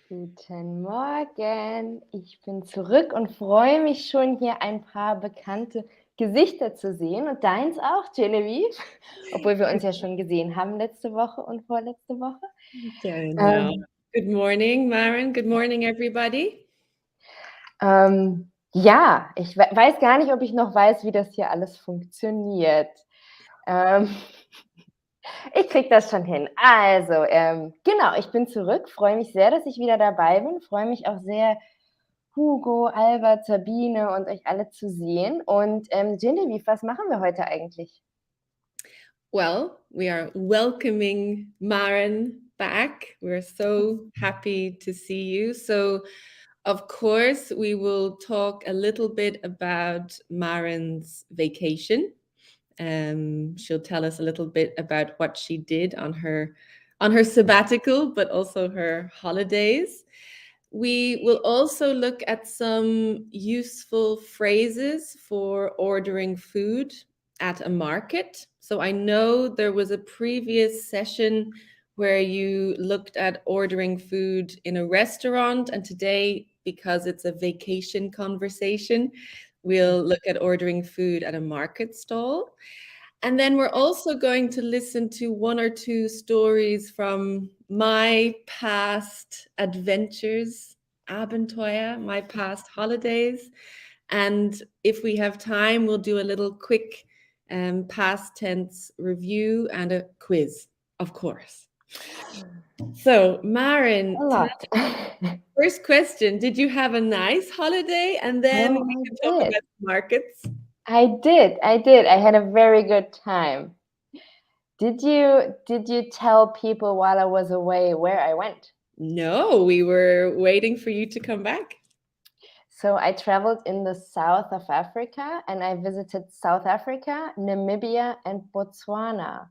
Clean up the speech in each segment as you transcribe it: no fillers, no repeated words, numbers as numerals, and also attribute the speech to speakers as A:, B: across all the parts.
A: Guten Morgen. Ich bin zurück und freue mich schon, hier ein paar bekannte Gesichter zu sehen und deins auch, Genevieve, obwohl wir uns ja schon gesehen haben letzte Woche und vorletzte Woche.
B: Genau.
A: Ähm,
B: Good morning, Maren. Good morning, everybody.
A: ja, ich weiß gar nicht, ob ich noch weiß, wie das hier alles funktioniert. Ähm, Ich kriege das schon hin. Also, genau, ich bin zurück, freue mich sehr, dass ich wieder dabei bin, freue mich auch sehr, Hugo, Albert, Sabine und euch alle zu sehen. Und Genevieve, was machen wir heute eigentlich?
B: Well, we are welcoming Maren back. We're so happy to see you. So, of course, we will talk a little bit about Maren's vacation. She'll tell us a little bit about what she did on her sabbatical, but also her holidays. We will also look at some useful phrases for ordering food at a market. So I know there was a previous session where you looked at ordering food in a restaurant, and today, because it's a vacation conversation, we'll look at ordering food at a market stall. And then we're also going to listen to one or two stories from my past adventures, Abenteuer, my past holidays. And if we have time, we'll do a little quick past tense review and a quiz, of course. So,
A: A
B: Maren,
A: lot.
B: first question, did you have a nice holiday? And then
A: Oh,
B: we
A: I
B: can talk
A: did.
B: about markets.
A: I did. I did. I had a very good time. Did you tell people while I was away where I went?
B: No, we were waiting for you to come back.
A: So I traveled in the south of Africa and I visited South Africa, Namibia, and Botswana.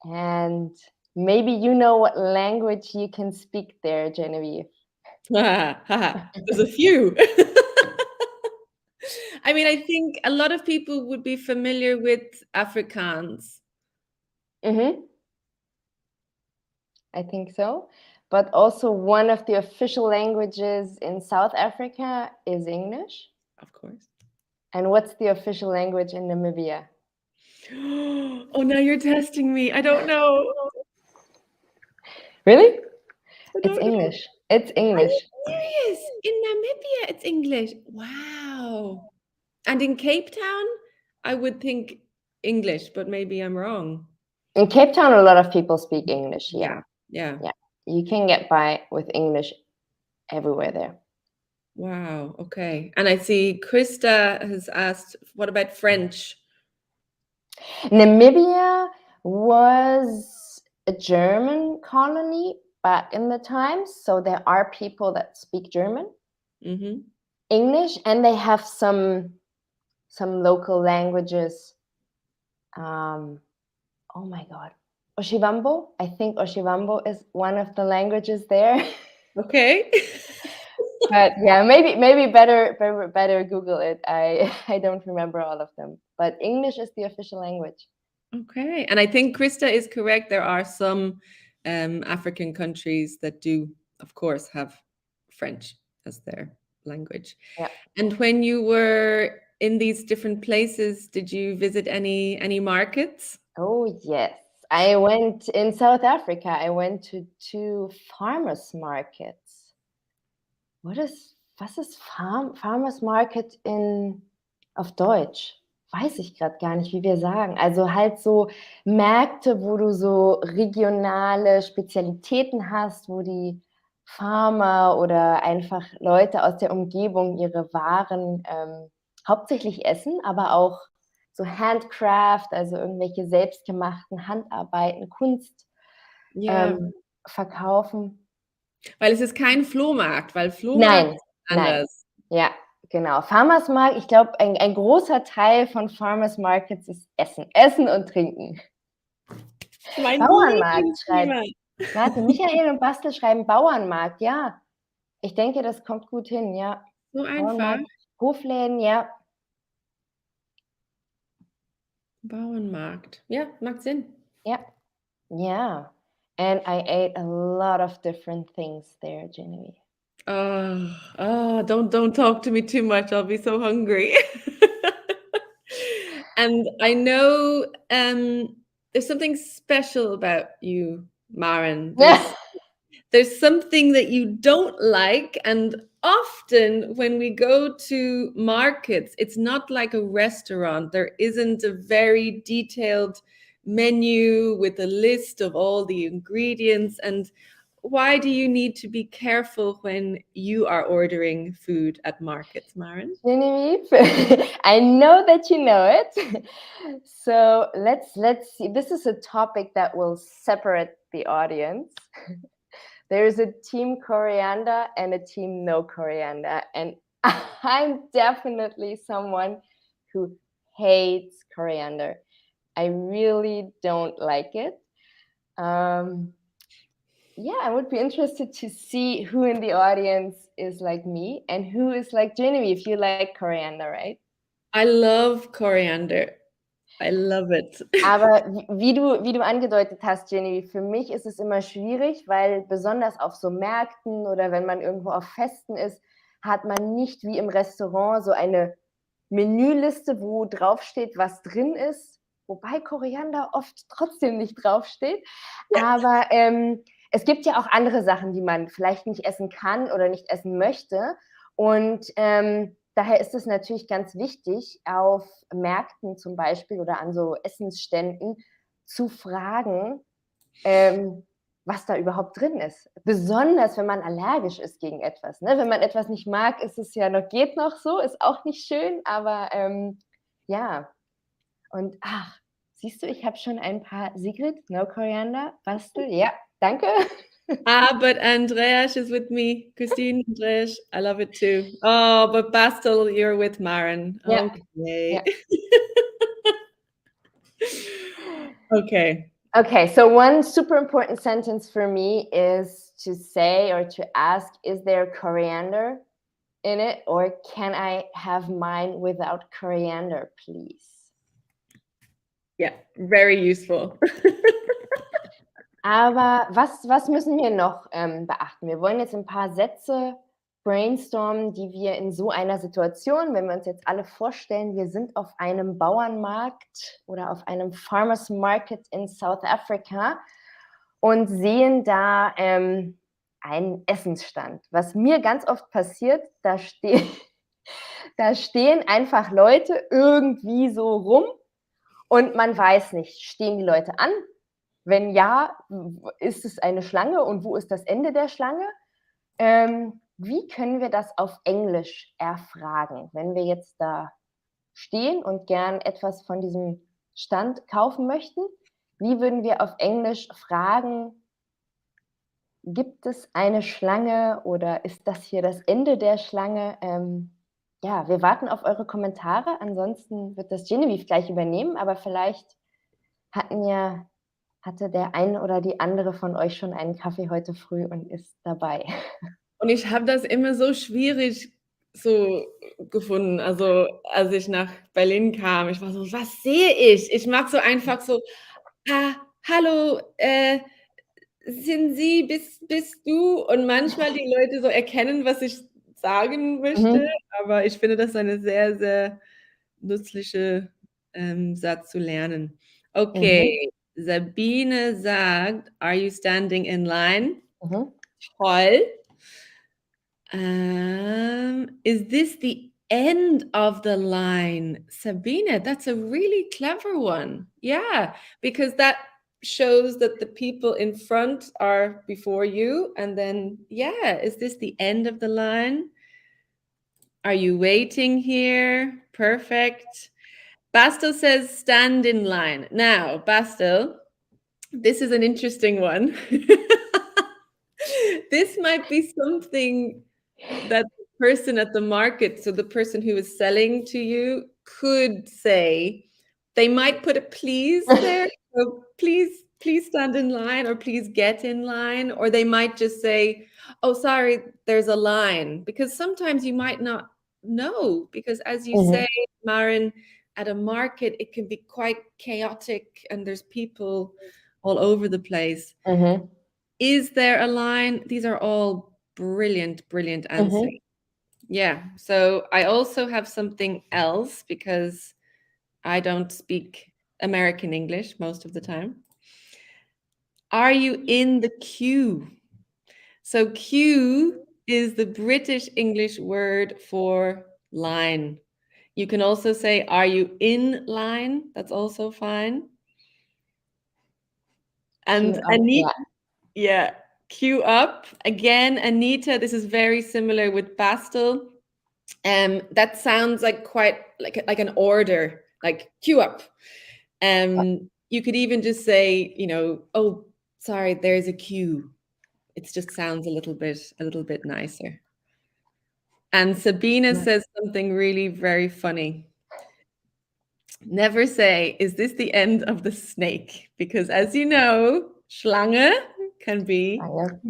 A: And maybe you know what language you can speak there, Genevieve.
B: There's a few. I mean, I think a lot of people would be familiar with Afrikaans.
A: Mm-hmm. I think so. But also one of the official languages in South Africa is English.
B: Of course.
A: And what's the official language in Namibia?
B: Oh, now you're testing me. I don't know.
A: Really?
B: I
A: It's
B: don't know.
A: English. It's
B: Are you
A: English.
B: serious? In Namibia, it's English. Wow. And in Cape Town, I would think English, but maybe I'm wrong.
A: In Cape Town, a lot of people speak English. Yeah.
B: Yeah. Yeah.
A: Yeah. You can get by with English everywhere there.
B: Wow. Okay. And I see Krista has asked, what about French?
A: Namibia was a German colony back in the times, so there are people that speak German, English, and they have some local languages. Oh my God, Oshivambo. I think Oshivambo is one of the languages there.
B: Okay.
A: But yeah, maybe better Google it. I don't remember all of them, but English is the official language.
B: Okay. And I think Krista is correct. There are some African countries that do, of course, have French as their language.
A: Yeah.
B: And when you were in these different places, did you visit any markets?
A: Oh yes, I went in South Africa. I went to two farmers markets. Was ist Farmers Market auf Deutsch? Weiß ich gerade gar nicht, wie wir sagen. Also halt so Märkte, wo du so regionale Spezialitäten hast, wo die Farmer oder einfach Leute aus der Umgebung ihre Waren hauptsächlich essen, aber auch so Handcraft, also irgendwelche selbstgemachten Handarbeiten, Kunst
B: Ja,
A: verkaufen.
B: weil es ist kein Flohmarkt, weil Flohmarkt
A: Nein,
B: ist
A: nein.
B: anders.
A: Ja, genau. Farmers Market, ich glaube, ein großer Teil von Farmers Markets ist Essen. Essen und Trinken.
B: Mein
A: Bauernmarkt
B: Lieblingsthema.
A: schreibt warte, Michael und Bastel schreiben Bauernmarkt, ja. Ich denke, das kommt gut hin, ja.
B: So einfach.
A: Bauernmarkt, Hofläden, ja.
B: Bauernmarkt. Ja, macht Sinn.
A: Ja, ja. And I ate a lot of different things there, Genevieve.
B: Don't talk to me too much. I'll be so hungry. And I know there's something special about you, Maren. There's something that you don't like, and often when we go to markets, it's not like a restaurant. There isn't a very detailed menu with a list of all the ingredients. And why do you need to be careful when you are ordering food at markets, Maren?
A: Genevieve, I know that you know it. So let's see. This is a topic that will separate the audience. There is a team coriander and a team no coriander, and I'm definitely someone who hates coriander. I really don't like it. Yeah, I would be interested to see who in the audience is like me and who is like Genevieve. You like coriander, right?
B: I love coriander. I love it.
A: Aber wie du angedeutet hast, Jenny, für mich ist es immer schwierig, weil besonders auf so Märkten oder wenn man irgendwo auf Festen ist, hat man nicht wie im Restaurant so eine Menüliste, wo draufsteht, was drin ist, wobei Koriander oft trotzdem nicht draufsteht. Aber es gibt ja auch andere Sachen, die man vielleicht nicht essen kann oder nicht essen möchte. Und daher ist es natürlich ganz wichtig, auf Märkten zum Beispiel oder an so Essensständen zu fragen, was da überhaupt drin ist. Besonders, wenn man allergisch ist gegen etwas. Ne? Wenn man etwas nicht mag, ist es ja noch, geht noch so, ist auch nicht schön, aber ja. Und ach, siehst du, ich habe schon ein paar Sigrid, no coriander, Bastel, ja, danke.
B: But Andreas is with me. Christine, Andreas, I love it too. Oh, but Bastel, you're with Maren.
A: Yeah.
B: Okay.
A: Yeah.
B: Okay.
A: Okay, so one super important sentence for me is to say or to ask, is there coriander in it, or can I have mine without coriander, please?
B: Yeah, very useful.
A: Aber was müssen wir noch beachten? Wir wollen jetzt ein paar Sätze brainstormen, die wir in so einer Situation, wenn wir uns jetzt alle vorstellen, wir sind auf einem Bauernmarkt oder auf einem Farmers Market in South Africa und sehen da einen Essensstand. Was mir ganz oft passiert, da stehen einfach Leute irgendwie so rum und man weiß nicht, stehen die Leute an? Wenn ja, ist es eine Schlange und wo ist das Ende der Schlange? Wie können wir das auf Englisch erfragen, wenn wir jetzt da stehen und gern etwas von diesem Stand kaufen möchten? Wie würden wir auf Englisch fragen, gibt es eine Schlange oder ist das hier das Ende der Schlange? Ja, wir warten auf eure Kommentare, ansonsten wird das Genevieve gleich übernehmen, aber vielleicht hatte der eine oder die andere von euch schon einen Kaffee heute früh und ist dabei.
B: Und ich habe das immer so schwierig so gefunden. Also als ich nach Berlin kam, ich war so, was sehe ich? Ich mag so einfach so, hallo, bist du? Und manchmal die Leute so erkennen, was ich sagen möchte. Aber ich finde das eine sehr, sehr nützliche Satz zu lernen. Okay, Sabine sagt, are you standing in line? Toll. Is this the end of the line? Sabine, that's a really clever one. Yeah, because that shows that the people in front are before you. And then, yeah, is this the end of the line? Are you waiting here? Perfect. Bastel says stand in line. Now, Bastel, this is an interesting one. This might be something that the person at the market, so the person who is selling to you, could say. They might put a please there. So please stand in line, or please get in line. Or they might just say, oh, sorry, there's a line. Because sometimes you might not know. Because as you say, Maren, at a market, it can be quite chaotic and there's people all over the place.
A: Mhm.
B: Is there a line? These are all brilliant, brilliant answers.
A: Mhm.
B: Yeah. So I also have something else because I don't speak American English most of the time. Are you in the queue? So queue is the British English word for line. You can also say, are you in line? That's also fine.
A: Queue
B: And
A: up,
B: Anita,
A: yeah.
B: yeah, queue up. Again, Anita, this is very similar with Bastel. That sounds like quite like an order, like queue up. You could even just say, oh, sorry, there's a queue. It just sounds a little bit nicer. And Sabina
A: Yeah.
B: says something really very funny. Never say, is this the end of the snake? Because as you know, Schlange can be
A: Danke.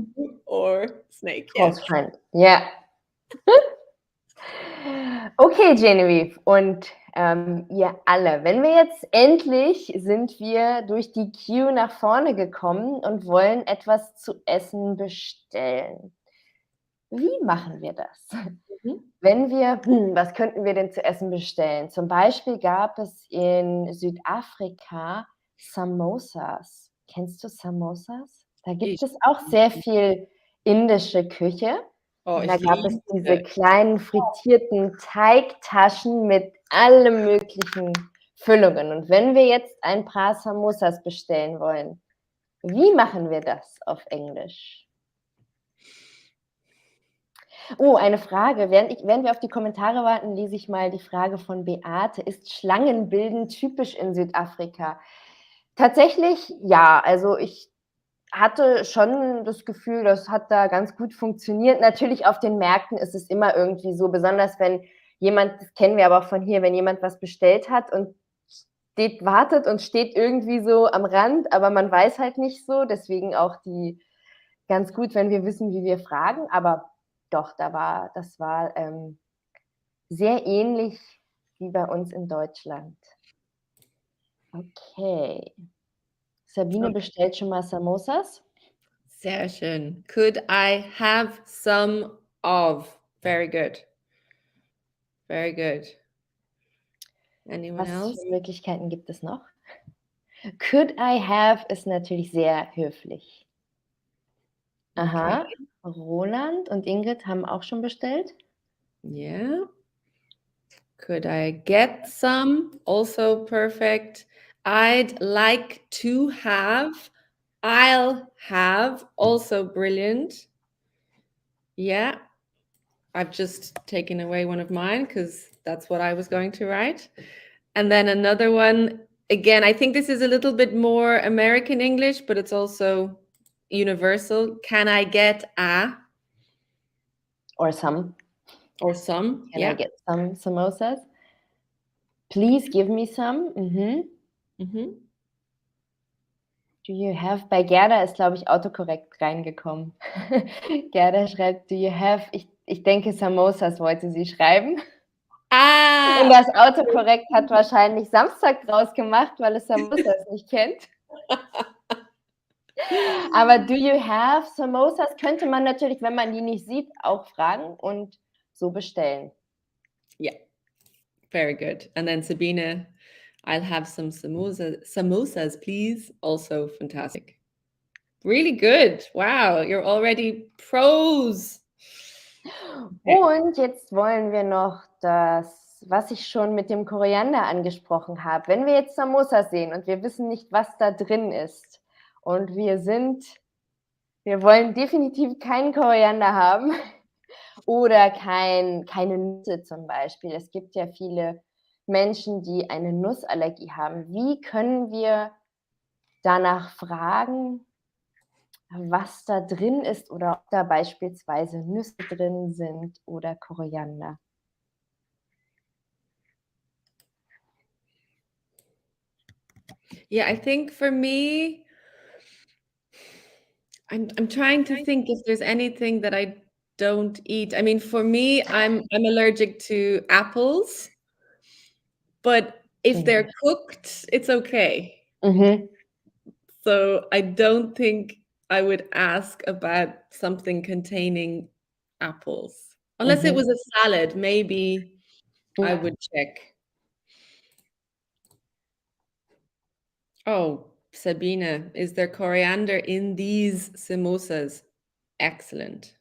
B: or snake. Yeah.
A: Close friend. Ja. Okay, Genevieve und ihr alle, wenn wir jetzt endlich sind wir durch die Queue nach vorne gekommen und wollen etwas zu essen bestellen. Wie machen wir das?
B: Mhm.
A: Wenn wir was könnten wir denn zu essen bestellen? Zum Beispiel gab es in Südafrika Samosas. Kennst du Samosas? Da gibt
B: Ich,
A: es auch sehr viel indische Küche
B: oh,
A: und da
B: ich
A: gab es diese
B: liebe.
A: kleinen frittierten Teigtaschen mit allem möglichen Füllungen. Und wenn wir jetzt ein paar Samosas bestellen wollen, wie machen wir das auf Englisch? Oh, eine Frage. Während wir auf die Kommentare warten, lese ich mal die Frage von Beate. Ist Schlangenbilden typisch in Südafrika? Tatsächlich ja. Also ich hatte schon das Gefühl, das hat da ganz gut funktioniert. Natürlich auf den Märkten ist es immer irgendwie so, besonders wenn jemand, das kennen wir aber auch von hier, wenn jemand was bestellt hat und wartet und steht irgendwie so am Rand, aber man weiß halt nicht so. Deswegen auch die ganz gut, wenn wir wissen, wie wir fragen. Aber doch, das war sehr ähnlich wie bei uns in Deutschland. Okay. Sabine bestellt schon mal Samosas.
B: Sehr schön. Could I have some of? Very good. Very good. Anyone
A: Was
B: else?
A: für Möglichkeiten gibt es noch? Could I have ist natürlich sehr höflich.
B: Okay.
A: Aha. Roland und Ingrid haben auch schon bestellt.
B: Yeah. Could I get some? Also perfect. I'd like to have. I'll have. Also brilliant. Yeah. I've just taken away one of mine because that's what I was going to write. And then another one. Again, I think this is a little bit more American English, but it's also universal. Can I get a
A: Or some.
B: or some?
A: Can I get some samosas? Please give me some. Mhm.
B: Mhm.
A: Do you have bei Gerda ist, glaube ich, autokorrekt reingekommen. Gerda schreibt: „Do you have“, ich denke, Samosas wollte sie schreiben. Und
B: Ah,
A: das Autokorrekt hat wahrscheinlich Samstag draus gemacht, weil es Samosas nicht kennt. Aber do you have Samosas könnte man natürlich, wenn man die nicht sieht, auch fragen und so bestellen.
B: yeah, very good. And then Sabina, I'll have some samosas, please. Also fantastic. Really good. Wow, you're already pros. Okay.
A: Und jetzt wollen wir noch das, was ich schon mit dem Koriander angesprochen habe. Wenn wir jetzt Samosas sehen und wir wissen nicht, was da drin ist und wir wollen definitiv keinen Koriander haben oder keine Nüsse zum Beispiel. Es gibt ja viele Menschen, die eine Nussallergie haben. Wie können wir danach fragen, was da drin ist oder ob da beispielsweise Nüsse drin sind oder Koriander?
B: Yeah, I think for me, I'm trying to think if there's anything that I don't eat. I mean, for me, I'm allergic to apples, but if they're cooked, it's okay.
A: Mhm.
B: So I don't think I would ask about something containing apples. Unless it
A: Mhm.
B: was a salad, maybe I
A: Ja.
B: would check. Oh, Sabine, is there coriander in these samosas? Excellent.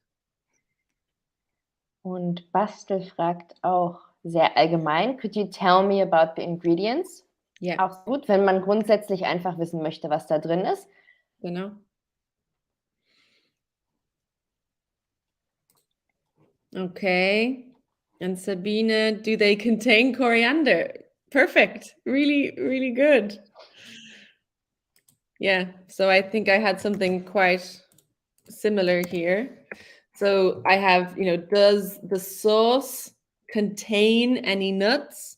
A: Und Bastel fragt auch sehr allgemein, could you tell me about the ingredients?
B: Yeah,
A: Auch gut, wenn man grundsätzlich einfach wissen möchte, was da drin ist.
B: genau. Okay. And Sabine, do they contain coriander? Perfect. Really, really good. Yeah. So I think I had something quite similar here. So I have, does the sauce contain any nuts?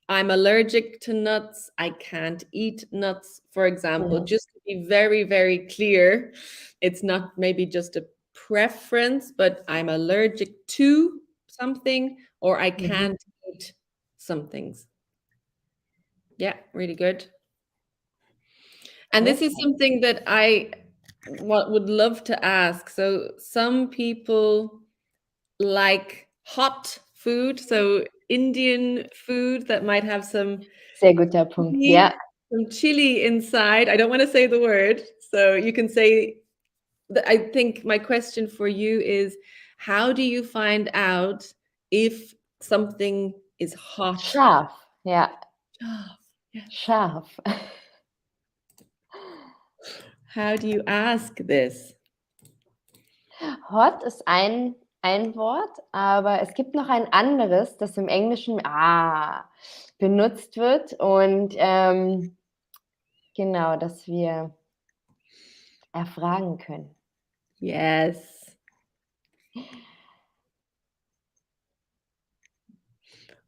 B: I'm allergic to nuts. I can't eat nuts, for example.
A: Mhm.
B: Just to be very, very clear, it's not maybe just a preference, but I'm allergic to something or I
A: Mhm.
B: can't eat some things. Yeah, really good. And this is
A: Perfect.
B: something that I would love to ask. So some people like hot food, so Indian food that might have
A: Sehr guter Punkt.
B: chili,
A: Ja.
B: some chili inside. I don't want to say the word, so you can say that. I think my question for you is, how do you find out if something is hot?
A: Scharf. Ja.
B: Ah, yeah.
A: Scharf.
B: How do you ask this?
A: Hot ist ein Wort, aber es gibt noch ein anderes, das im Englischen benutzt wird und genau, das wir erfragen können.
B: Yes.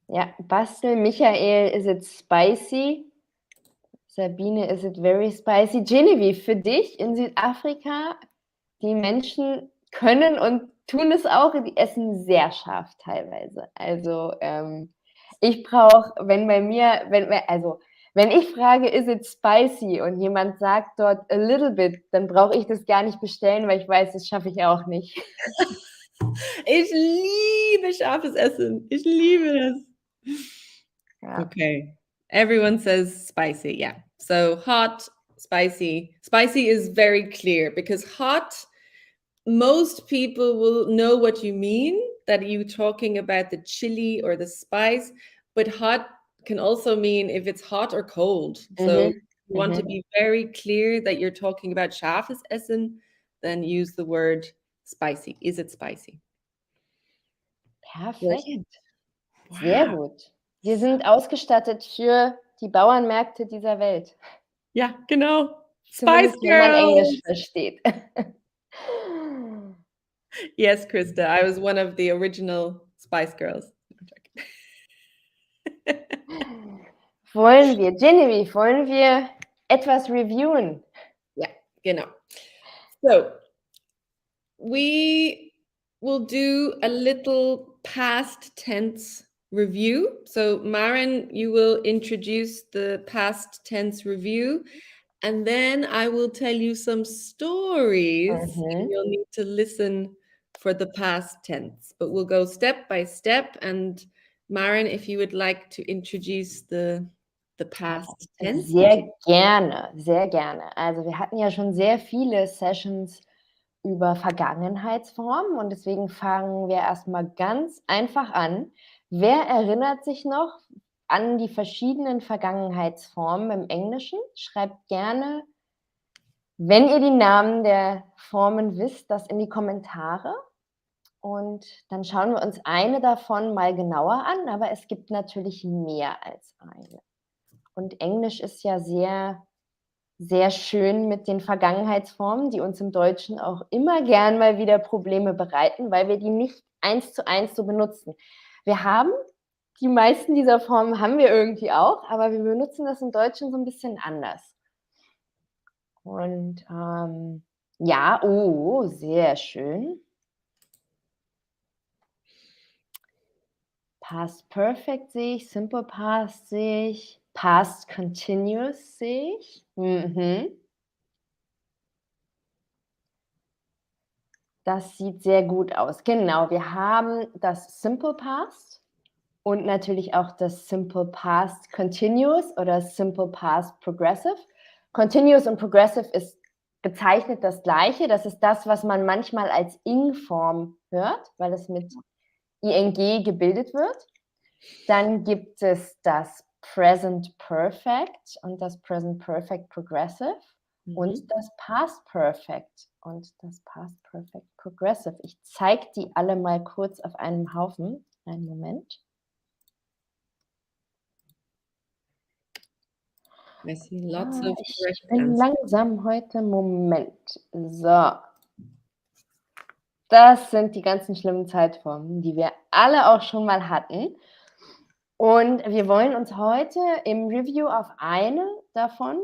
A: Ja, Bastel, Michael, is it spicy? Sabine, is it very spicy? Genevieve, für dich in Südafrika, die Menschen können und tun es auch, die essen sehr scharf teilweise. Also ich brauche, wenn ich frage, is it spicy und jemand sagt dort a little bit, dann brauche ich das gar nicht bestellen, weil ich weiß, das schaffe ich auch nicht.
B: Ich liebe scharfes Essen. Ich liebe das.
A: Ja.
B: Okay. Everyone says spicy. Yeah. So hot, spicy. Spicy is very clear because hot, most people will know what you mean, that you're talking about the chili or the spice, but hot can also mean if it's hot or cold. So
A: Mhm.
B: you want to
A: Mhm.
B: be very clear that you're talking about scharfes Essen, then use the word spicy. Is it spicy? Good.
A: Perfekt. Sehr
B: Wow.
A: gut. Wir sind ausgestattet für die Bauernmärkte dieser Welt.
B: Ja, genau. Spice
A: Zumindest wenn man Englisch
B: Girls.
A: versteht.
B: Yes, Krista, I was one of the original Spice Girls. I'm joking.
A: Wollen wir etwas reviewen?
B: Ja, genau. So we will do a little past tense review. So Maren, you will introduce the past tense review, and then I will tell you some stories, and
A: Mhm.
B: you'll need to listen for the past tense. But we'll go step by step. And Maren, if you would like to introduce the past tense.
A: Sehr gerne, sehr gerne. Also, wir hatten ja schon sehr viele Sessions über Vergangenheitsformen und deswegen fangen wir erst mal ganz einfach an. Wer erinnert sich noch an die verschiedenen Vergangenheitsformen im Englischen? Schreibt gerne, wenn ihr die Namen der Formen wisst, das in die Kommentare und dann schauen wir uns eine davon mal genauer an, aber es gibt natürlich mehr als eine. Und Englisch ist ja sehr, sehr schön mit den Vergangenheitsformen, die uns im Deutschen auch immer gern mal wieder Probleme bereiten, weil wir die nicht eins zu eins so benutzen. Wir haben die meisten dieser Formen haben wir irgendwie auch, aber wir benutzen das im Deutschen so ein bisschen anders. Und, ja, sehr schön. Past Perfect sehe ich, Simple Past sehe ich, Past Continuous sehe ich. Mhm. Das sieht sehr gut aus. Genau, wir haben das Simple Past und natürlich auch das Simple Past Continuous oder Simple Past Progressive. Continuous und Progressive ist bezeichnet das Gleiche. Das ist das, was man manchmal als ing-Form hört, weil es mit ing gebildet wird. Dann gibt es das Present Perfect und das Present Perfect Progressive und das Past Perfect und das Past Perfect Progressive. Ich zeige die alle mal kurz auf einem Haufen. Einen Moment.
B: I see lots of
A: Ich
B: correct
A: bin
B: answers.
A: langsam heute. Moment. So. Das sind die ganzen schlimmen Zeitformen, die wir alle auch schon mal hatten. Und wir wollen uns heute im Review auf eine davon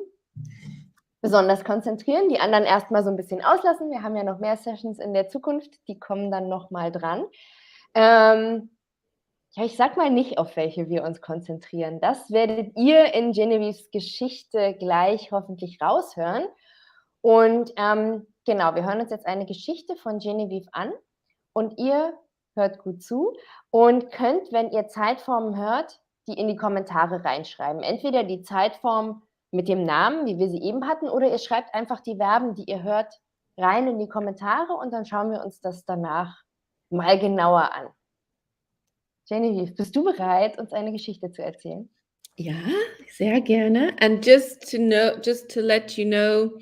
A: besonders konzentrieren, die anderen erstmal so ein bisschen auslassen. Wir haben ja noch mehr Sessions in der Zukunft, die kommen dann noch mal dran. Ja, ich sage mal nicht, auf welche wir uns konzentrieren. Das werdet ihr in Genevieves Geschichte gleich hoffentlich raushören. Und genau, wir hören uns jetzt eine Geschichte von Genevieve an und ihr hört gut zu und könnt, wenn ihr Zeitformen hört, die in die Kommentare reinschreiben. Entweder die Zeitform mit dem Namen, wie wir sie eben hatten, oder ihr schreibt einfach die Verben, die ihr hört, rein in die Kommentare und dann schauen wir uns das danach mal genauer an. Genevieve, bist du bereit, uns eine Geschichte zu erzählen?
B: Ja, sehr gerne. And just to let you know,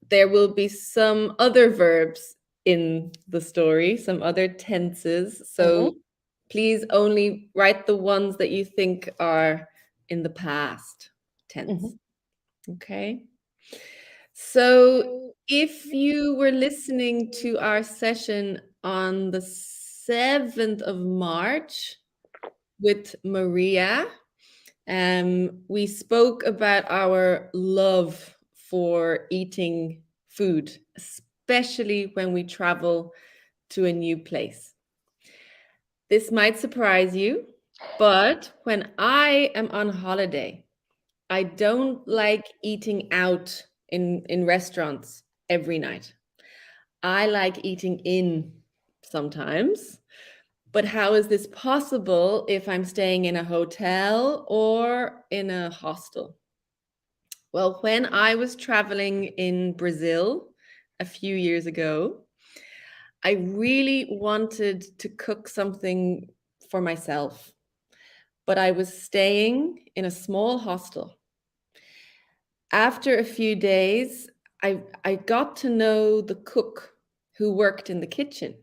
B: there will be some other verbs in the story, some other tenses. So please only write the ones that you think are in the past tense. Okay. So if you were listening to our session on the 7th of March with Maria, we spoke about our love for eating food, especially when we travel to a new place. This might surprise you, but when I am on holiday, I don't like eating out in restaurants every night. I like eating in sometimes. But how is this possible if I'm staying in a hotel or in a hostel? Well, when I was traveling in Brazil a few years ago, I really wanted to cook something for myself, but I was staying in a small hostel. After a few days, I got to know the cook who worked in the kitchen.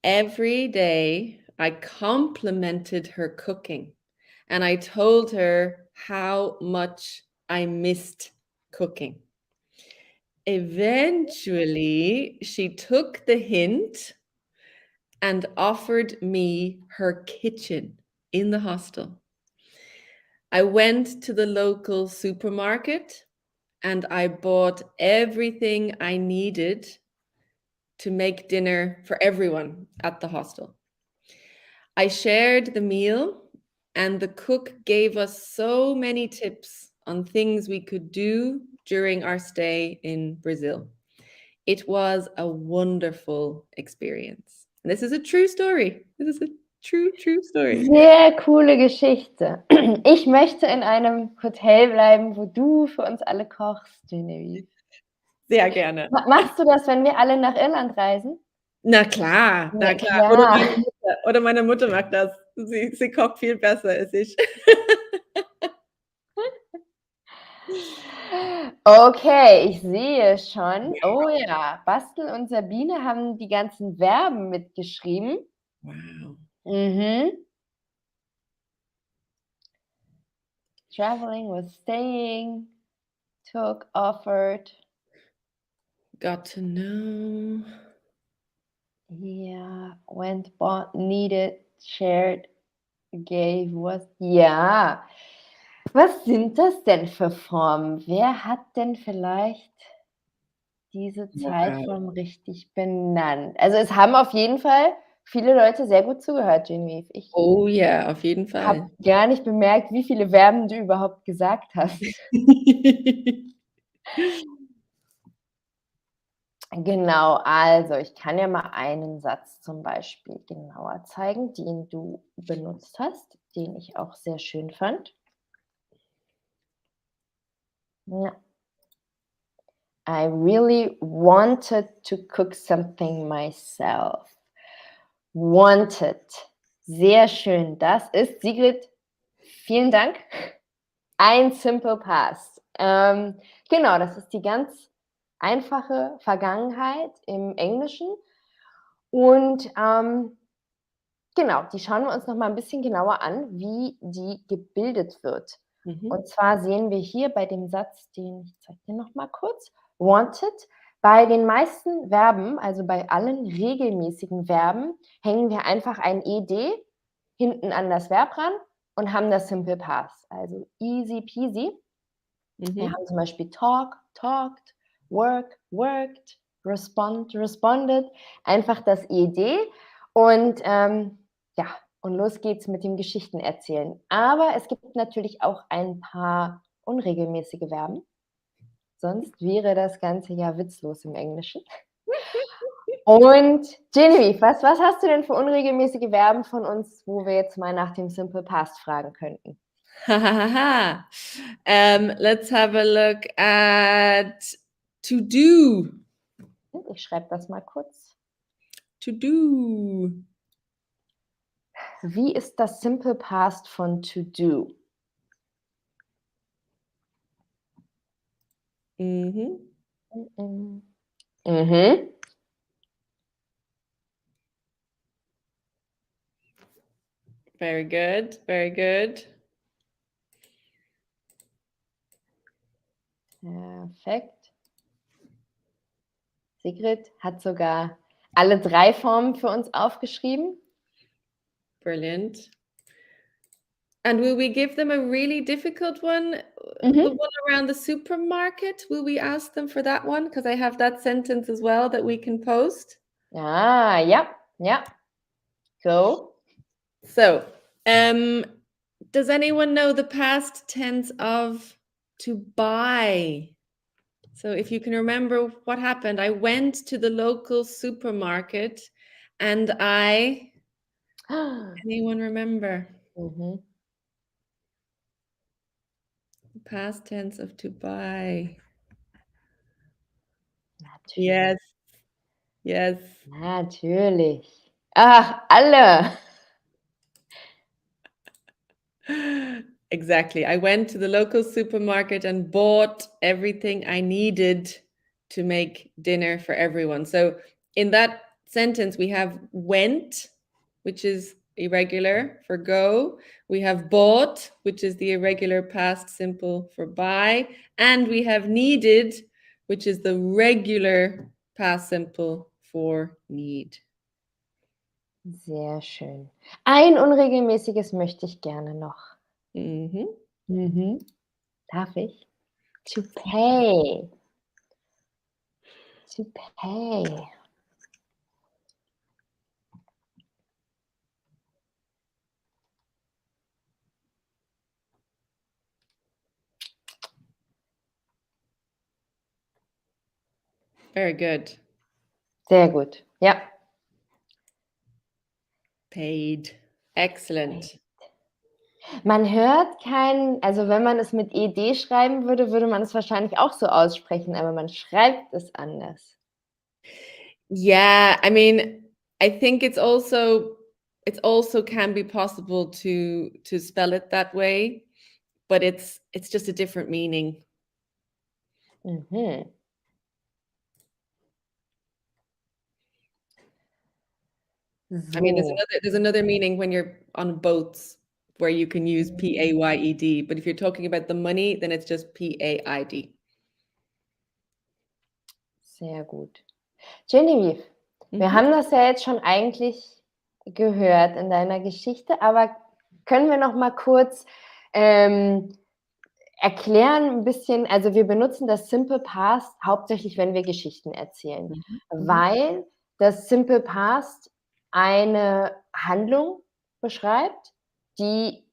B: Every day, I complimented her cooking and I told her how much I missed cooking. Eventually, she took the hint and offered me her kitchen in the hostel. I went to the local supermarket and I bought everything I needed to make dinner for everyone at the hostel. I shared the meal and the cook gave us so many tips on things we could do during our stay in Brazil. It was a wonderful experience. And this is a true story. This is a true story.
A: Sehr coole Geschichte. Ich möchte in einem Hotel bleiben, wo du für uns alle kochst, Genevieve.
B: Sehr gerne.
A: Machst du das, wenn wir alle nach Irland reisen?
B: Na klar, na
A: Ja,
B: klar.
A: klar.
B: Oder meine Mutter mag das. Sie kocht viel besser als ich.
A: Okay, ich sehe schon. Oh ja, Bastel und Sabine haben die ganzen Verben mitgeschrieben.
B: Wow.
A: Traveling was staying, took, offered.
B: Got to know.
A: Yeah, went, bought, needed, shared, gave, was. Ja. Was sind das denn für Formen? Wer hat denn vielleicht diese Zeitform richtig benannt? Also es haben auf jeden Fall viele Leute sehr gut zugehört, Genevieve. Ich
B: Oh ja, auf jeden
A: habe
B: Fall.
A: gar nicht bemerkt, wie viele Verben du überhaupt gesagt hast. Genau, also ich kann ja mal einen Satz zum Beispiel genauer zeigen, den du benutzt hast, den ich auch sehr schön fand. Ja. I really wanted to cook something myself. Wanted. Sehr schön. Das ist, Sigrid, vielen Dank, ein Simple Past. Genau, das ist die ganz einfache Vergangenheit im Englischen. Und genau, die schauen wir uns noch mal ein bisschen genauer an, wie die gebildet wird.
B: Mhm.
A: Und zwar sehen wir hier bei dem Satz, den ich zeige dir noch mal kurz, wanted. Bei den meisten Verben, also bei allen regelmäßigen Verben, hängen wir einfach ein ed hinten an das Verb ran und haben das Simple Past, also easy peasy. Wir
B: Mhm.
A: haben zum Beispiel talk, talked, work, worked, respond, responded, einfach das ed und ja, und los geht's mit dem Geschichtenerzählen. Aber es gibt natürlich auch ein paar unregelmäßige Verben, sonst wäre das Ganze ja witzlos im Englischen. Und Genevieve, was hast du denn für unregelmäßige Verben von uns, wo wir jetzt mal nach dem Simple Past fragen könnten?
B: Let's have a look at to do.
A: Ich schreibe das mal kurz.
B: To do.
A: Wie ist das Simple Past von to do?
B: Mhm.
A: Mhm. Mhm.
B: Very good. Very good.
A: Perfekt. Sigrid hat sogar alle 3 Formen für uns aufgeschrieben.
B: Brilliant. And will we give them a really difficult one? The
A: Mhm.
B: one around the supermarket? Will we ask them for that one? Because I have that sentence as well that we can post.
A: Ah, ja, ja. Go.
B: So, does anyone know the past tense of to buy? So, if you can remember what happened, I went to the local supermarket and anyone remember
A: Mhm.
B: the past tense of to buy?
A: Natürlich.
B: Yes, yes.
A: Natürlich. Ach, alle.
B: Exactly. I went to the local supermarket and bought everything I needed to make dinner for everyone. So in that sentence, we have went, which is irregular for go. We have bought, which is the irregular past simple for buy. And we have needed, which is the regular past simple for need.
A: Sehr schön. Ein unregelmäßiges möchte ich gerne noch.
B: Mhm.
A: Mhm. Darf ich? To pay. To pay.
B: Very good.
A: Sehr gut. Ja.
B: Paid. Excellent.
A: Man hört keinen, also wenn man es mit ed schreiben würde, würde man es wahrscheinlich auch so aussprechen, aber man schreibt es anders.
B: Yeah, I mean, I think it's also can be possible to spell it that way, but it's just a different meaning.
A: Mhm.
B: I mean,
A: So,
B: there's another meaning when you're on boats where you can use PAYED, but if you're talking about the money, then it's just PAID.
A: sehr gut. Genevieve, wir
B: Mhm.
A: haben das ja jetzt schon eigentlich gehört in deiner Geschichte, aber können wir noch mal kurz erklären ein bisschen, also wir benutzen das Simple Past hauptsächlich, wenn wir Geschichten erzählen,
B: Mhm. Mhm.
A: weil das Simple Past eine Handlung beschreibt, die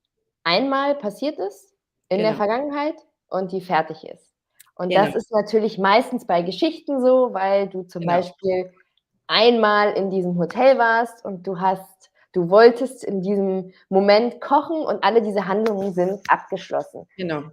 A: einmal passiert ist in der
B: Genau.
A: Vergangenheit und die fertig ist. Und
B: Genau,
A: das ist natürlich meistens bei Geschichten so, weil du zum
B: genau,
A: Beispiel einmal in diesem Hotel warst und du wolltest in diesem Moment kochen und alle diese Handlungen sind abgeschlossen.
B: genau.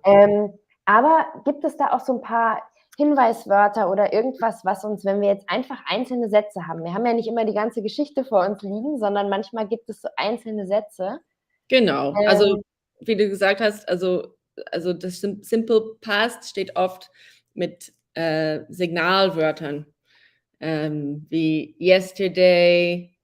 A: Aber gibt es da auch so ein paar Hinweiswörter oder irgendwas, was uns, wenn wir jetzt einfach einzelne Sätze haben, wir haben ja nicht immer die ganze Geschichte vor uns liegen, sondern manchmal gibt es so einzelne Sätze.
B: Genau. Also,
A: Ähm,
B: wie du gesagt hast, also das Simple Past steht oft mit Signalwörtern, wie yesterday,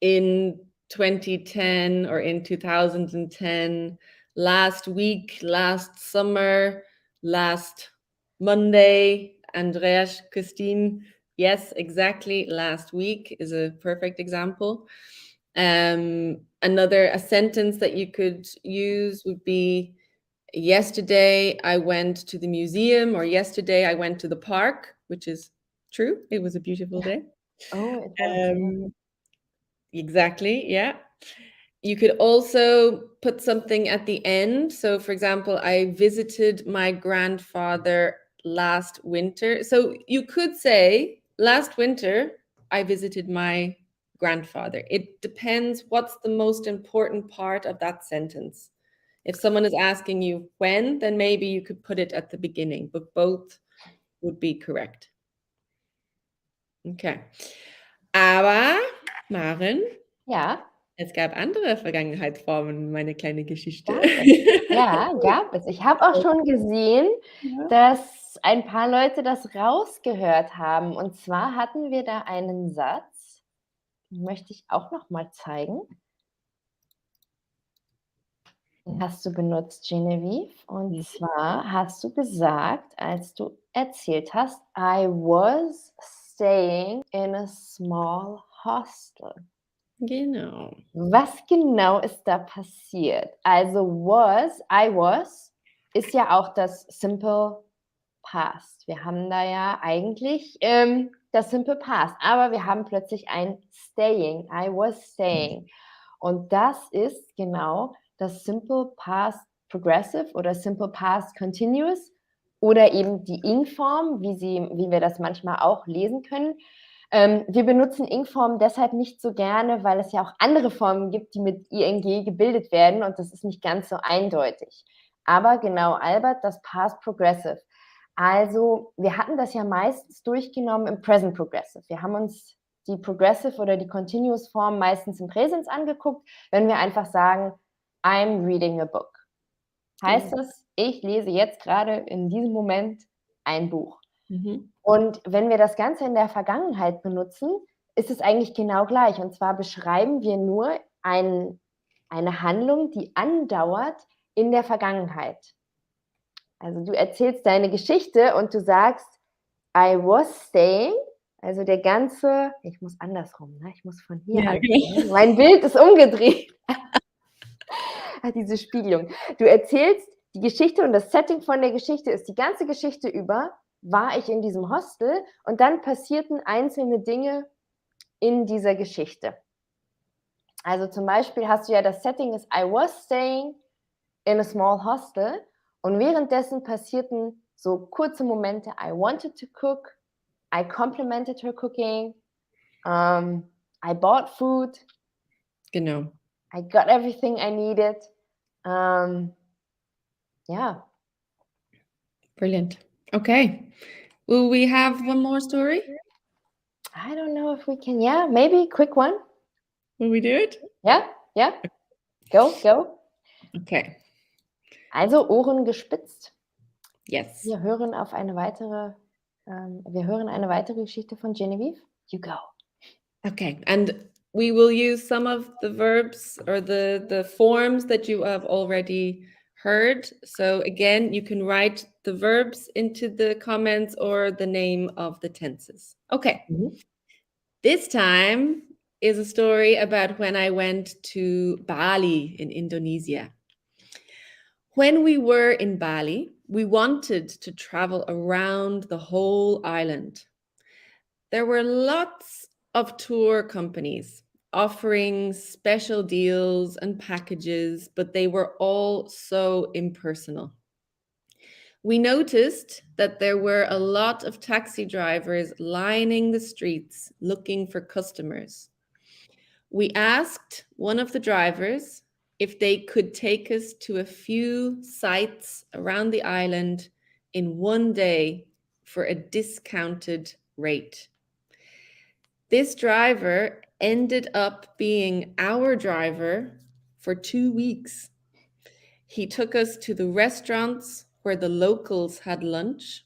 B: in 2010 or in 2010, last week, last summer, last Monday. Andreas, Christine, yes, exactly. Last week is a perfect example. A sentence that you could use would be, yesterday I went to the museum, or yesterday I went to the park, which is true. It was a beautiful day.
A: oh, it was, yeah.
B: Um, exactly, yeah. You could also put something at the end. So, for example, I visited my grandfather last winter. So you could say, last winter, I visited my grandfather. It depends what's the most important part of that sentence. If someone is asking you when, then maybe you could put it at the beginning, but both would be correct. Okay. Aber, Maren,
A: Ja,
B: es gab andere Vergangenheitsformen, meine kleine Geschichte.
A: gab es. Ja, gab es. Ich habe auch schon gesehen,
B: Ja.
A: dass ein paar Leute das rausgehört haben. Und zwar hatten wir da einen Satz, den möchte ich auch noch mal zeigen. Den hast du benutzt, Genevieve. Und
B: Mhm.
A: zwar hast du gesagt, als du erzählt hast, I was staying in a small hostel.
B: Genau.
A: Was genau ist da passiert? Also I was, ist ja auch das Simple Past. Wir haben da ja eigentlich das Simple Past, aber wir haben plötzlich ein Staying. I was staying. Und das ist genau das Simple Past Progressive oder Simple Past Continuous oder eben die Ing-Form, wie wir das manchmal auch lesen können. Wir benutzen Ing-Formen deshalb nicht so gerne, weil es ja auch andere Formen gibt, die mit ing gebildet werden und das ist nicht ganz so eindeutig. Aber genau, Albert, das Past Progressive. Also, wir hatten das ja meistens durchgenommen im Present Progressive. Wir haben uns die Progressive oder die Continuous Form meistens im Präsens angeguckt, wenn wir einfach sagen, I'm reading a book. Heißt
B: Genau.
A: das, ich lese jetzt gerade in diesem Moment ein Buch.
B: Mhm.
A: Und wenn wir das Ganze in der Vergangenheit benutzen, ist es eigentlich genau gleich. Und zwar beschreiben wir nur eine Handlung, die andauert in der Vergangenheit. Also du erzählst deine Geschichte und du sagst, I was staying, also der ganze, ich muss andersrum, ne? Ich muss von hier
B: Ja,
A: anfangen.
B: genau.
A: Mein Bild ist umgedreht. Diese Spiegelung. Du erzählst die Geschichte und das Setting von der Geschichte ist die ganze Geschichte über, war ich in diesem Hostel und dann passierten einzelne Dinge in dieser Geschichte. Also zum Beispiel hast du ja das Setting ist I was staying in a small hostel und währenddessen passierten so kurze Momente, I wanted to cook, I complimented her cooking, I bought food,
B: Genau.
A: I got everything I needed. Yeah.
B: Brilliant. Okay. Will we have one more story?
A: I don't know if we can, yeah, maybe quick one.
B: Will we do it?
A: Ja, ja, go.
B: Okay.
A: Also Ohren gespitzt.
B: Yes.
A: Wir hören eine weitere Geschichte von Genevieve. You go.
B: Okay. And we will use some of the verbs or the forms that you have already heard. So again, you can write the verbs into the comments or the name of the tenses. Okay.
A: Mhm.
B: This time is a story about when I went to Bali in Indonesia. When we were in Bali, we wanted to travel around the whole island. There were lots of tour companies offering special deals and packages, but they were all so impersonal. we noticed that there were a lot of taxi drivers lining the streets looking for customers. We asked one of the drivers if they could take us to a few sites around the island in one day for a discounted rate. This driver ended up being our driver for 2 weeks. He took us to the restaurants where the locals had lunch,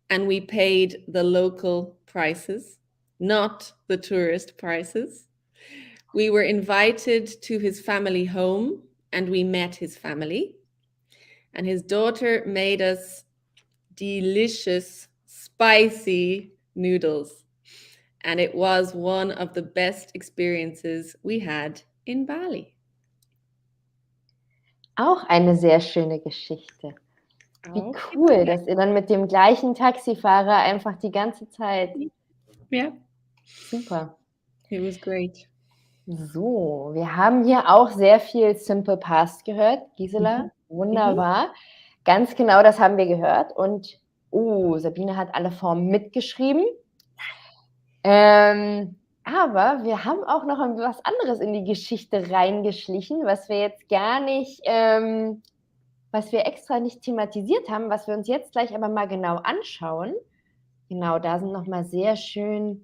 B: and we paid the local prices, not the tourist prices. We were invited to his family home, and we met his family. And his daughter made us delicious, spicy noodles. And it was one of the best experiences we had in Bali.
A: Auch eine sehr schöne Geschichte. Wie
B: Auch
A: cool, dass ihr dann mit dem gleichen Taxifahrer einfach die ganze Zeit.
B: Yeah,
A: Super.
B: it was great.
A: So, wir haben hier auch sehr viel Simple Past gehört, Gisela. Wunderbar. Ganz genau, das haben wir gehört. Und Sabine hat alle Formen mitgeschrieben. Aber wir haben auch noch was anderes in die Geschichte reingeschlichen, was wir jetzt gar nicht, was wir extra nicht thematisiert haben, was wir uns jetzt gleich aber mal genau anschauen. Genau, da sind nochmal sehr schön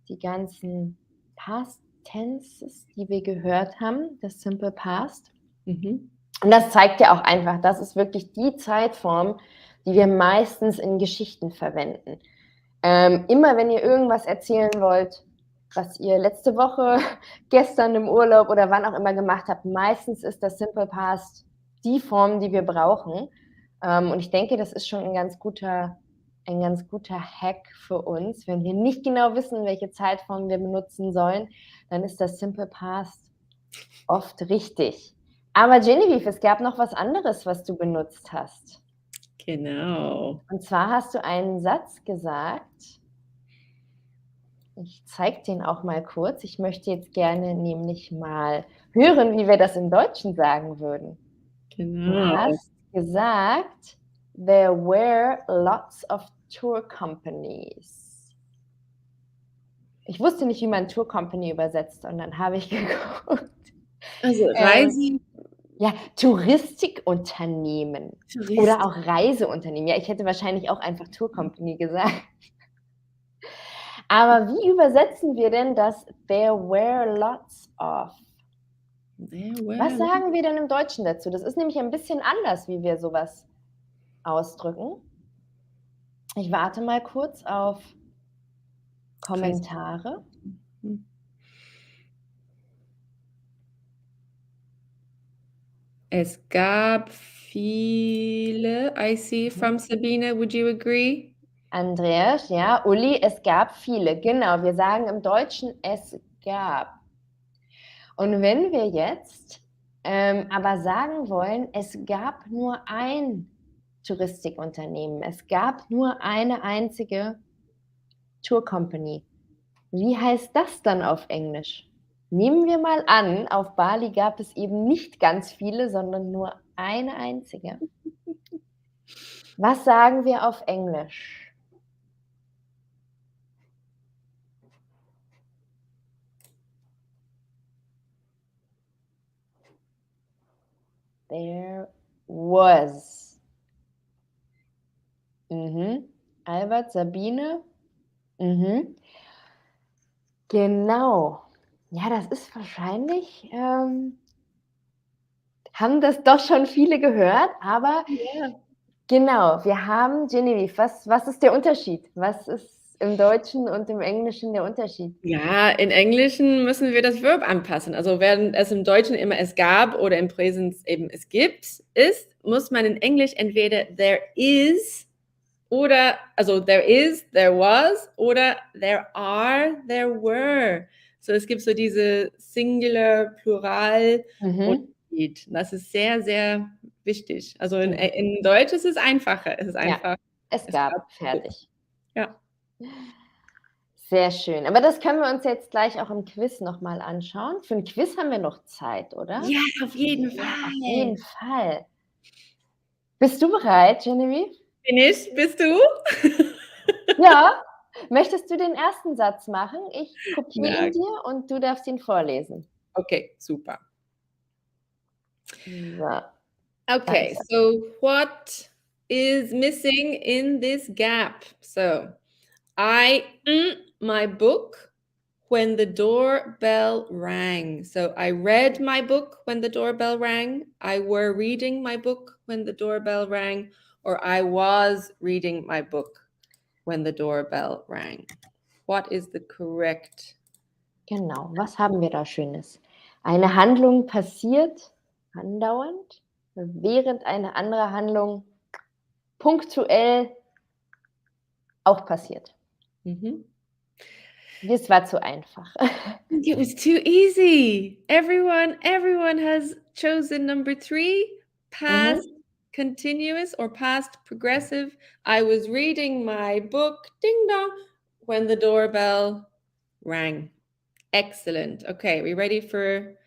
A: die ganzen Past Tenses, die wir gehört haben, das Simple Past. Und das zeigt ja auch einfach, das ist wirklich die Zeitform, die wir meistens in Geschichten verwenden. Immer wenn ihr irgendwas erzählen wollt, was ihr letzte Woche, gestern im Urlaub oder wann auch immer gemacht habt, meistens ist das Simple Past die Form, die wir brauchen. Und ich denke, das ist schon ein ganz guter Hack für uns. Wenn wir nicht genau wissen, welche Zeitform wir benutzen sollen, dann ist das Simple Past oft richtig. Aber Genevieve, es gab noch was anderes, was du benutzt hast.
B: Genau.
A: Und zwar hast du einen Satz gesagt. Ich zeige den auch mal kurz. Ich möchte jetzt gerne nämlich mal hören, wie wir das im Deutschen sagen würden.
B: Genau.
A: Du hast gesagt, there were lots of tour companies. Ich wusste nicht, wie man Tour Company übersetzt, und dann habe ich geguckt.
B: Also Reisen.
A: Ja, Touristikunternehmen. Oder auch Reiseunternehmen. Ja, ich hätte wahrscheinlich auch einfach Tour Company gesagt. Aber wie übersetzen wir denn das there were lots of? Was sagen wir denn im Deutschen dazu? Das ist nämlich ein bisschen anders, wie wir sowas ausdrücken. Ich warte mal kurz auf Kommentare.
B: Es gab viele, I see from Sabine, would you agree?
A: Andreas, ja, Uli, es gab viele, genau, wir sagen im Deutschen, es gab. Und wenn wir jetzt aber sagen wollen, es gab nur ein Touristikunternehmen, es gab nur eine einzige Tour Company, wie heißt das dann auf Englisch? Nehmen wir mal an, auf Bali gab es eben nicht ganz viele, sondern nur eine einzige. Was sagen wir auf Englisch? There was. Albert, Sabine. Genau. Ja, das ist wahrscheinlich, haben das doch schon viele gehört, aber genau, wir haben, Genevieve, was ist der Unterschied? Was ist im Deutschen und im Englischen der Unterschied?
B: Ja, in Englischen müssen wir das Verb anpassen. Also während es im Deutschen immer es gab oder im Präsens eben es gibt ist, muss man in Englisch entweder there is oder, also there is, there was oder there are, there were. So, es gibt so diese Singular, Plural Unterschied. Das ist sehr, sehr wichtig. Also in Deutsch ist es einfacher. Es ist einfach.
A: Es gab, fertig.
B: Ja.
A: Sehr schön. Aber das können wir uns jetzt gleich auch im Quiz nochmal anschauen. Für ein Quiz haben wir noch Zeit, oder?
B: Ja, auf jeden Fall.
A: Ja, auf jeden Fall. Bist du bereit, Genevieve?
B: Finished, bist du?
A: Ja, möchtest du den ersten Satz machen? Ich kopiere
B: Na,
A: ihn dir und du darfst ihn vorlesen.
B: okay, super.
A: So, da
B: Okay,
A: ist er.
B: so what is missing in this gap? So I my book when the doorbell rang. So I read my book when the doorbell rang. I were reading my book when the doorbell rang, or I was reading my book when the doorbell rang. What is the correct?
A: Genau, was haben wir da Schönes? Eine Handlung passiert andauernd, während eine andere Handlung punktuell auch passiert.
B: Mhm.
A: Das war zu einfach.
B: It was too easy. Everyone has chosen number 3, past
A: Mhm.
B: continuous or past progressive. I was reading my book, ding dong, when the doorbell rang. Excellent. Okay, we ready for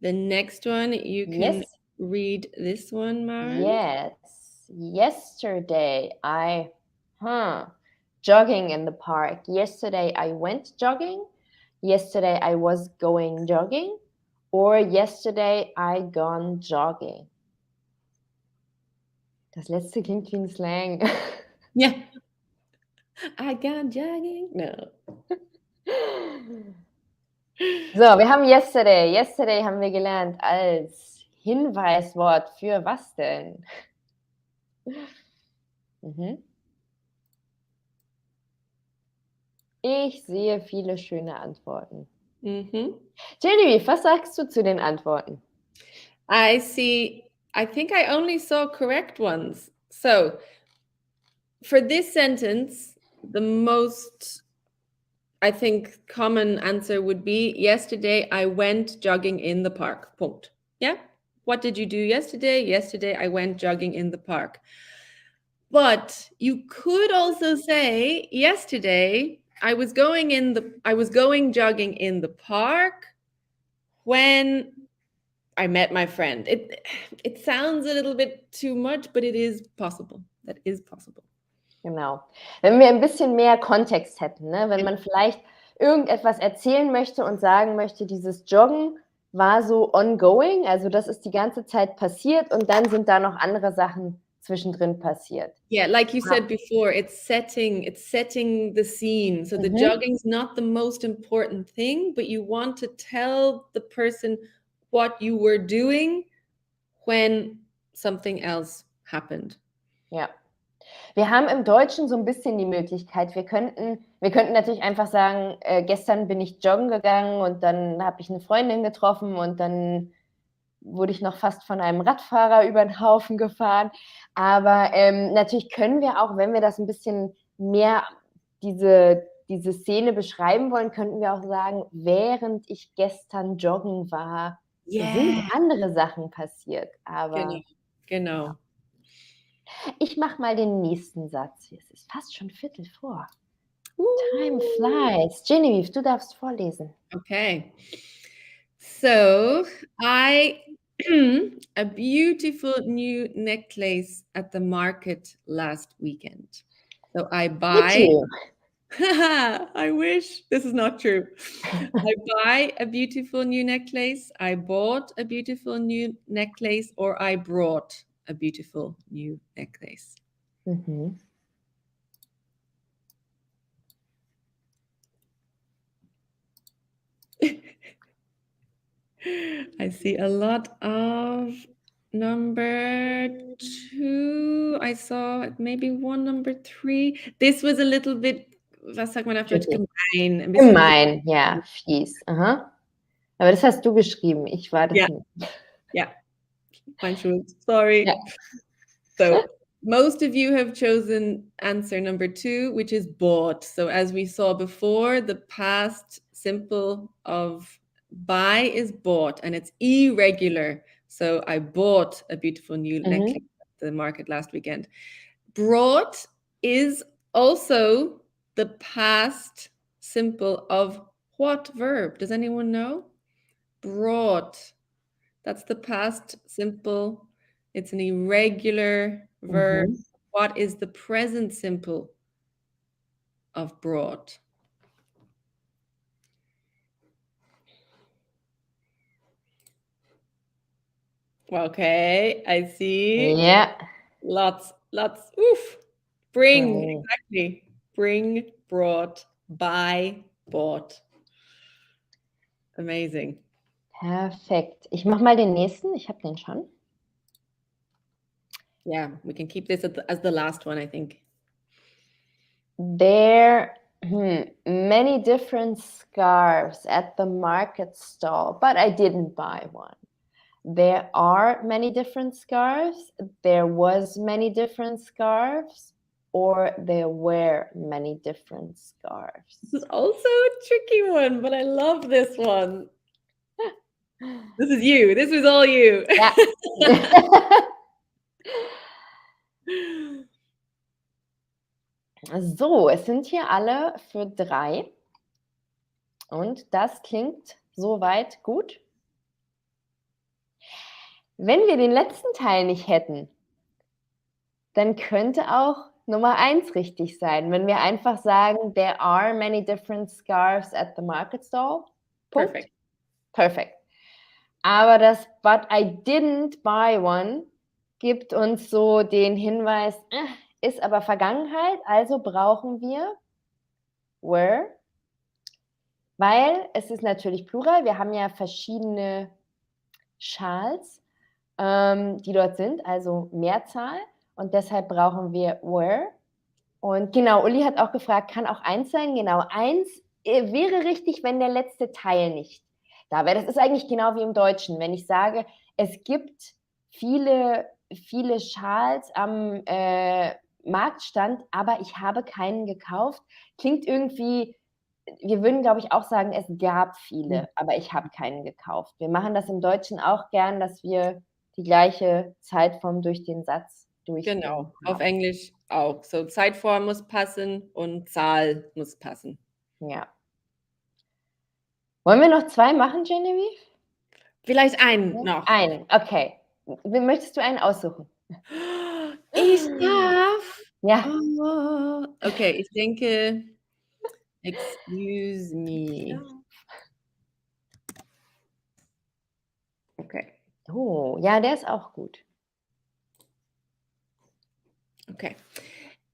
B: the next one? You can
A: Yes,
B: read this one, Maren.
A: yes. Yesterday jogging in the park. Yesterday I went jogging. Yesterday I was going jogging. Or yesterday I gone jogging. Das letzte klingt wie ein Slang.
B: Yeah. I got jogging. No.
A: So, wir haben yesterday. Yesterday haben wir gelernt als Hinweiswort für was denn? Mhm. Ich sehe viele schöne Antworten.
B: Mhm.
A: Genevieve, was sagst du zu den Antworten?
B: I see. I think I only saw correct ones. So for this sentence, the most, I think, common answer would be yesterday I went jogging in the park. Punkt. Yeah. What did you do yesterday? Yesterday I went jogging in the park. But you could also say yesterday I was going jogging in the park when I met my friend. It sounds a little bit too much, but it is possible. That is possible.
A: Genau. Wenn wir ein bisschen mehr Kontext hätten, ne? Wenn man vielleicht irgendetwas erzählen möchte und sagen möchte, dieses Joggen war so ongoing, also das ist die ganze Zeit passiert und dann sind da noch andere Sachen zwischendrin passiert.
B: Yeah, like you said before, it's setting the scene. So the
A: Mhm.
B: jogging's not the most important thing, but you want to tell the person what you were doing when something else happened.
A: Ja. Wir haben im Deutschen so ein bisschen die Möglichkeit, wir könnten natürlich einfach sagen, gestern bin ich joggen gegangen und dann habe ich eine Freundin getroffen und dann wurde ich noch fast von einem Radfahrer über den Haufen gefahren. Aber, natürlich können wir auch, wenn wir das ein bisschen mehr diese Szene beschreiben wollen, könnten wir auch sagen: „Während ich gestern joggen war, sind
B: Yeah,
A: andere Sachen passiert."
B: genau,
A: Aber
B: genau.
A: ich mache mal den nächsten Satz. Es ist fast schon Viertel vor. Time
B: Ooh.
A: flies. Genevieve, du darfst vorlesen.
B: Okay. So I a beautiful new necklace at the market last weekend. So I
A: Did
B: buy.
A: you?
B: I wish this is not true. I buy a beautiful new necklace. I bought a beautiful new necklace, or I brought a beautiful new necklace.
A: Mhm.
B: I see a lot of number 2. I saw maybe one number 3. This was a little bit, was sagt man auf Deutsch,
A: Tricky.
B: gemein. Ein bisschen,
A: Gemein, ja, fies. Aha. Aber das hast du geschrieben, ich war das
B: ja,
A: nicht.
B: ja, mein Schuld.
A: Ja.
B: Sorry. So most of you have chosen answer number 2, which is bought. So as we saw before, the past simple of buy is bought, and it's irregular. So I bought a beautiful new necklace
A: Mhm.
B: at the market last weekend. Brought is also the past simple of what verb? Does anyone know? Brought. That's the past simple. It's an irregular verb.
A: Mhm.
B: what is the present simple of brought? Okay, I see.
A: Yeah.
B: Lots. Oof. Bring,
A: Bring.
B: exactly. Bring, brought, buy, bought. Amazing.
A: Perfekt. Ich mache mal den nächsten. Ich habe den schon.
B: Yeah, we can keep this as the last one, I think.
A: There many different scarves at the market stall, but I didn't buy one. There are many different scarves. There was many different scarves, or there were many different scarves.
B: This is also a tricky one, but I love this one. This is you. This was all you.
A: Ja. So, es sind hier alle für 3. Und das klingt soweit gut. Wenn wir den letzten Teil nicht hätten, dann könnte auch Nummer 1 richtig sein. Wenn wir einfach sagen, there are many different scarves at the market stall. Punkt.
B: Perfect.
A: Perfect. Aber das but I didn't buy one gibt uns so den Hinweis, ist aber Vergangenheit, also brauchen wir were, weil es ist natürlich Plural. Wir haben ja verschiedene Schals, die dort sind, also Mehrzahl. Und deshalb brauchen wir were. Und genau, Uli hat auch gefragt, kann auch 1 sein? Genau, 1 wäre richtig, wenn der letzte Teil nicht da wäre. Das ist eigentlich genau wie im Deutschen. Wenn ich sage, es gibt viele Schals am Marktstand, aber ich habe keinen gekauft, klingt irgendwie, wir würden, glaube ich, auch sagen, es gab viele, aber ich habe keinen gekauft. Wir machen das im Deutschen auch gern, dass wir die gleiche Zeitform durch den Satz durchgehen.
B: Genau, auf Englisch auch. So Zeitform muss passen und Zahl muss passen.
A: Ja. Wollen wir noch 2 machen, Genevieve?
B: Vielleicht einen noch.
A: Einen, okay. Möchtest du einen aussuchen?
B: Ich darf?
A: Ja.
B: Oh, okay, ich denke, excuse me. Okay.
A: Oh, ja, der ist auch gut.
B: Okay.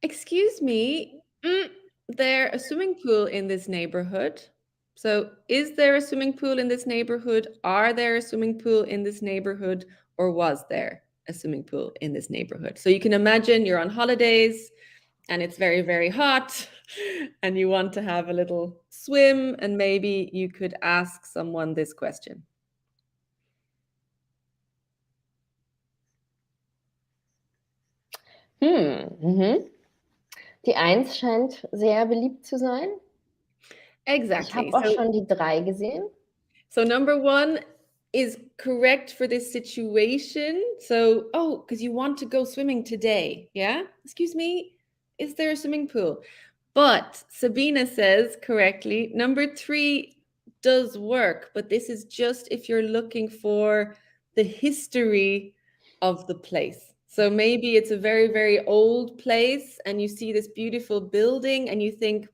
B: Excuse me, there's a swimming pool in this neighborhood. So, is there a swimming pool in this neighborhood? Are there a swimming pool in this neighborhood? Or was there a swimming pool in this neighborhood? So, you can imagine you're on holidays and it's very, very hot and you want to have a little swim, and maybe you could ask someone this question.
A: Die 1 scheint sehr beliebt zu sein. Ich
B: Exactly.
A: habe auch schon die 3 gesehen.
B: So number 1 is correct for this situation. So, oh, because you want to go swimming today. Yeah? Excuse me, is there a swimming pool? But Sabina says correctly, number 3 does work, but this is just if you're looking for the history of the place. So maybe it's a very, very old place and you see this beautiful building and you think,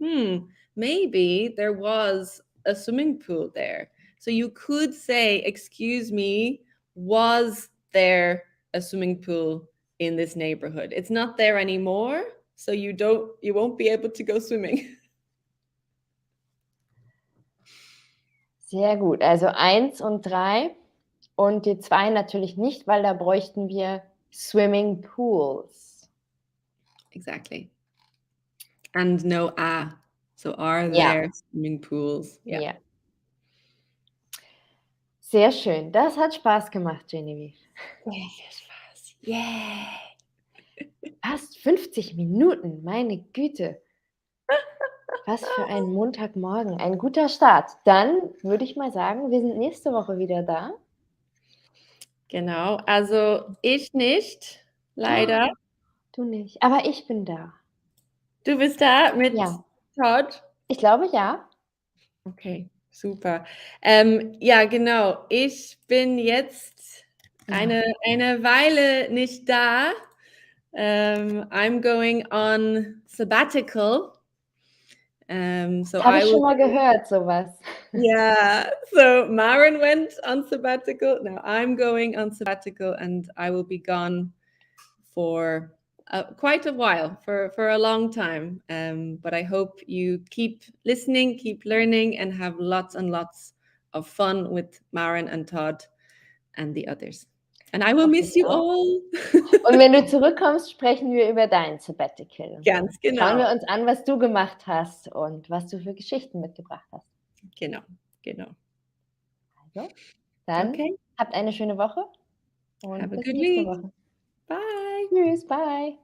B: maybe there was a swimming pool there. So you could say, excuse me, was there a swimming pool in this neighborhood? It's not there anymore, so you won't be able to go swimming.
A: Sehr gut. Also 1 und 3 und die 2 natürlich nicht, weil da bräuchten wir Swimming Pools.
B: Exactly. And no So are there swimming pools?
A: Ja. Ja. Sehr schön. Das hat Spaß gemacht, Genevieve.
B: Sehr viel Spaß. Yeah.
A: Fast 50 Minuten, meine Güte. Was für ein Montagmorgen. Ein guter Start. Dann würde ich mal sagen, wir sind nächste Woche wieder da.
B: Genau, also ich nicht, leider.
A: Du nicht, aber ich bin da.
B: Du bist da mit Todd?
A: Ich glaube, ja.
B: Okay, super. Ja, genau. Ich bin jetzt eine Weile nicht da. I'm going on sabbatical. So
A: Habe
B: I
A: ich schon
B: will.
A: mal gehört, sowas.
B: Yeah. So Maren went on sabbatical. Now I'm going on sabbatical, and I will be gone for quite a while, for a long time. But I hope you keep listening, keep learning, and have lots and lots of fun with Maren and Todd and the others. And I will
A: Hoffe
B: miss
A: ich
B: you
A: auch.
B: all.
A: Und wenn du zurückkommst, sprechen wir über dein Sabbatical.
B: Ganz
A: Schauen
B: genau.
A: wir uns an, was du gemacht hast und was du für Geschichten mitgebracht hast.
B: Genau, genau.
A: Also, dann
B: Okay.
A: habt eine schöne Woche und
B: Have a
A: bis
B: good
A: nächste
B: week.
A: Woche.
B: Bye.
A: Tschüss, bye.